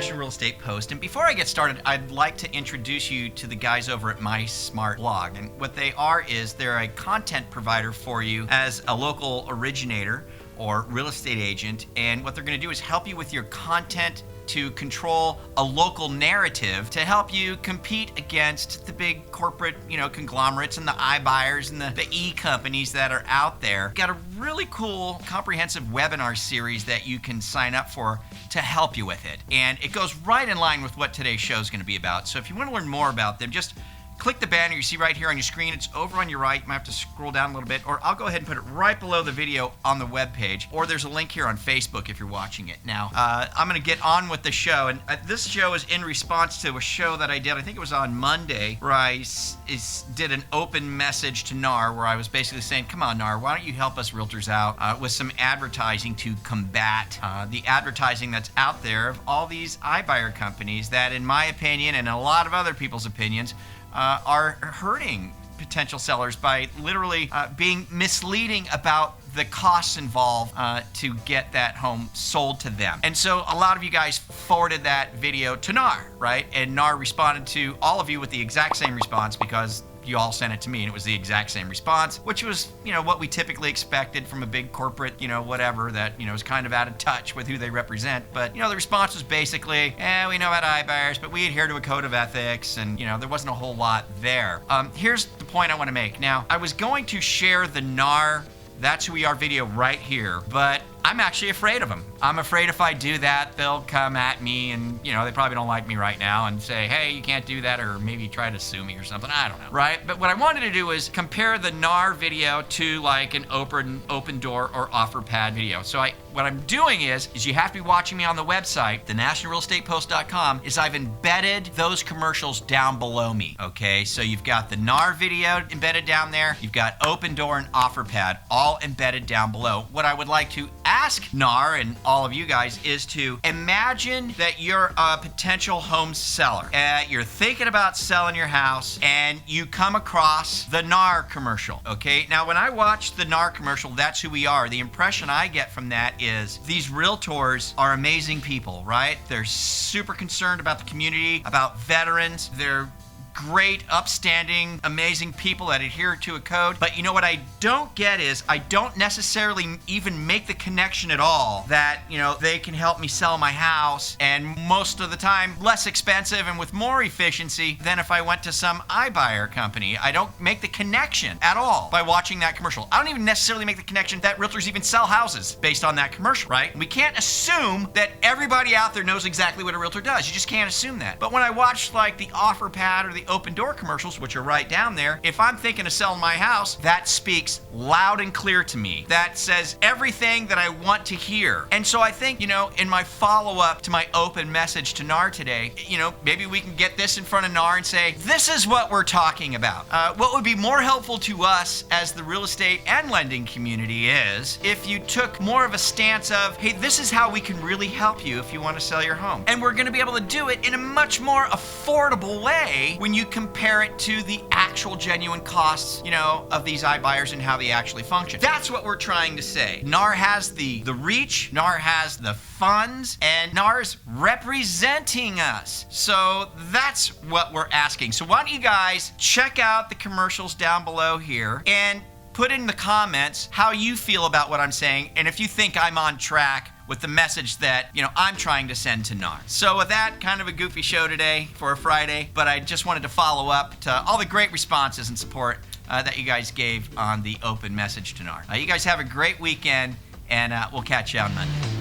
National Real Estate Post. And before I get started, I'd like to introduce you to the guys over at My Smart Blog. And what they are is they're a content provider for you as a local originator or real estate agent. And what they're going to do is help you with your content to control a local narrative to help you compete against the big corporate, conglomerates and the iBuyers and the e-companies that are out there. Got a really cool comprehensive webinar series that you can sign up for to help you with it. And it goes right in line with what today's show is going to be about. So if you want to learn more about them, just click the banner you see right here on your screen. It's over on your right. You might have to scroll down a little bit, or I'll go ahead and put it right below the video on the webpage, or there's a link here on Facebook if you're watching it. Now, I'm going to get on with the show, and this show is in response to a show that I did, I think it was on Monday, where I did an open message to NAR, where I was basically saying, come on, NAR, why don't you help us realtors out with some advertising to combat the advertising that's out there of all these iBuyer companies that, in my opinion, and a lot of other people's opinions, are hurting potential sellers by literally being misleading about the costs involved to get that home sold to them. And so a lot of you guys forwarded that video to NAR, right? And NAR responded to all of you with the exact same response because you all sent it to me and it was the exact same response, which was, what we typically expected from a big corporate, whatever that, is kind of out of touch with who they represent. But, the response was basically, we know about iBuyers, but we adhere to a code of ethics and, there wasn't a whole lot there. Here's the point I want to make. Now, I was going to share the NAR That's Who We Are video right here, but I'm actually afraid of them. I'm afraid if I do that, they'll come at me and, they probably don't like me right now and say, hey, you can't do that, or maybe try to sue me or something. I don't know, right? But what I wanted to do is compare the NAR video to like an Opendoor or Offerpad video. So what I'm doing is you have to be watching me on the website, thenationalrealestatepost.com, is I've embedded those commercials down below me, okay? So you've got the NAR video embedded down there. You've got Opendoor and Offerpad all embedded down below. What I would like to ask NAR and all of you guys is to imagine that you're a potential home seller. You're thinking about selling your house and you come across the NAR commercial, okay? Now, when I watch the NAR commercial, That's Who We Are, the impression I get from that is these realtors are amazing people, right? They're super concerned about the community, about veterans. They're great, upstanding, amazing people that adhere to a code. But what I don't get is I don't necessarily even make the connection at all that, they can help me sell my house, and most of the time less expensive and with more efficiency than if I went to some iBuyer company. I don't make the connection at all by watching that commercial. I don't even necessarily make the connection that realtors even sell houses based on that commercial, right? We can't assume that everybody out there knows exactly what a realtor does. You just can't assume that. But when I watch like the Offerpad or the Opendoor commercials, which are right down there, if I'm thinking of selling my house, that speaks loud and clear to me. That says everything that I want to hear. And so I think, in my follow-up to my open message to NAR today, maybe we can get this in front of NAR and say, this is what we're talking about. What would be more helpful to us as the real estate and lending community is if you took more of a stance of, hey, this is how we can really help you if you want to sell your home. And we're going to be able to do it in a much more affordable way when you compare it to the actual genuine costs, of these iBuyers and how they actually function. That's what we're trying to say. NAR has the reach, NAR has the funds, and NAR's representing us. So that's what we're asking. So why don't you guys check out the commercials down below here and put in the comments how you feel about what I'm saying, and if you think I'm on track with the message that, I'm trying to send to NAR. So with that, kind of a goofy show today for a Friday, but I just wanted to follow up to all the great responses and support that you guys gave on the open message to NAR. You guys have a great weekend, and we'll catch you on Monday.